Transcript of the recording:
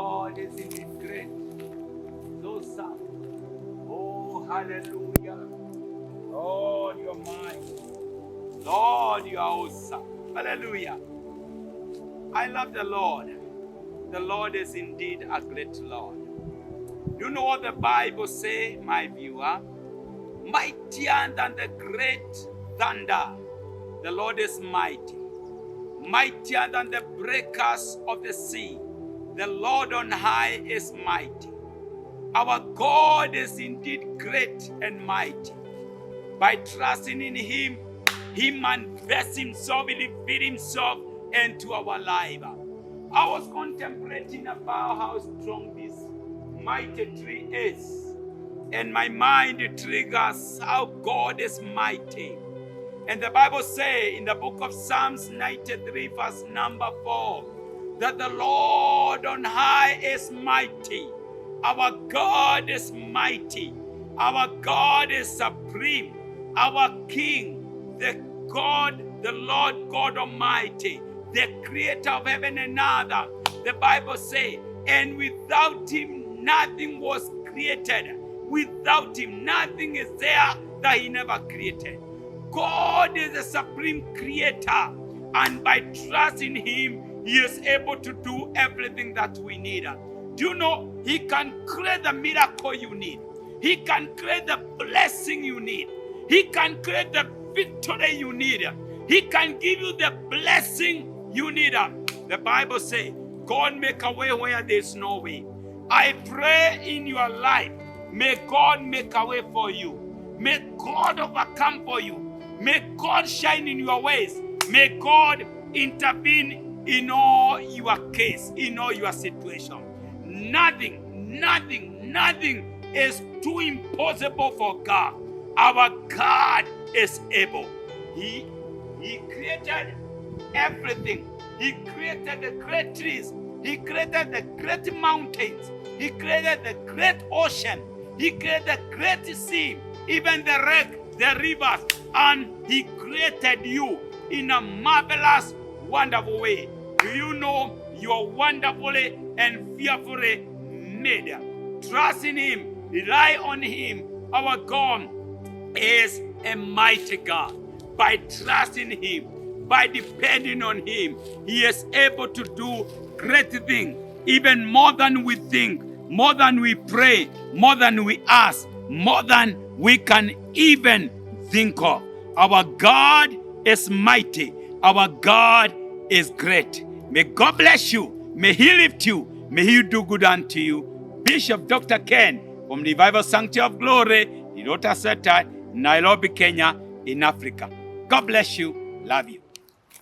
Lord is indeed great. So sad. Oh, hallelujah. Lord, you are mighty. Lord, you are awesome. Hallelujah. I love the Lord. The Lord is indeed a great Lord. You know what the Bible says, my viewer? Mightier than the great thunder. The Lord is mighty. Mightier than the breakers of the sea. The Lord on high is mighty. Our God is indeed great and mighty. By trusting in Him, He manifests Himself, He reveals Himself into our life. I was contemplating about how strong this mighty tree is. And my mind triggers how God is mighty. And the Bible says in the book of Psalms 93 verse number 4 that the Lord on high is mighty. Our God is mighty. Our God is supreme. Our King, the God, the Lord God Almighty, the creator of heaven and earth. The Bible says, and without Him nothing was created. Without Him nothing is there that He never created. God is the supreme creator, and by trusting Him, He is able to do everything that we need. Do you know He can create the miracle you need? He can create the blessing you need. He can create the victory you need. He can give you the blessing you need. The Bible says, God make a way where there is no way. I pray in your life, may God make a way for you. May God overcome for you. May God shine in your ways. May God intervene in all your case, in all your situation. Nothing is too impossible for God. Our God is able. He created everything. He created the great trees. He created the great mountains. He created the great ocean. He created the great sea, even the wreck, the rivers, and He created you in a marvelous, wonderful way. Do you know you're wonderfully and fearfully made? Trust in Him, rely on Him. Our God is a mighty God. By trusting Him, by depending on Him, He is able to do great things, even more than we think, more than we pray, more than we ask, more than we can even think of. Our God is mighty. Our God is great. May God bless you. May He lift you. May He do good unto you. Bishop Dr. Ken from Revival Sanctuary of Glory, Irota Seta, Nairobi, Kenya, in Africa. God bless you. Love you.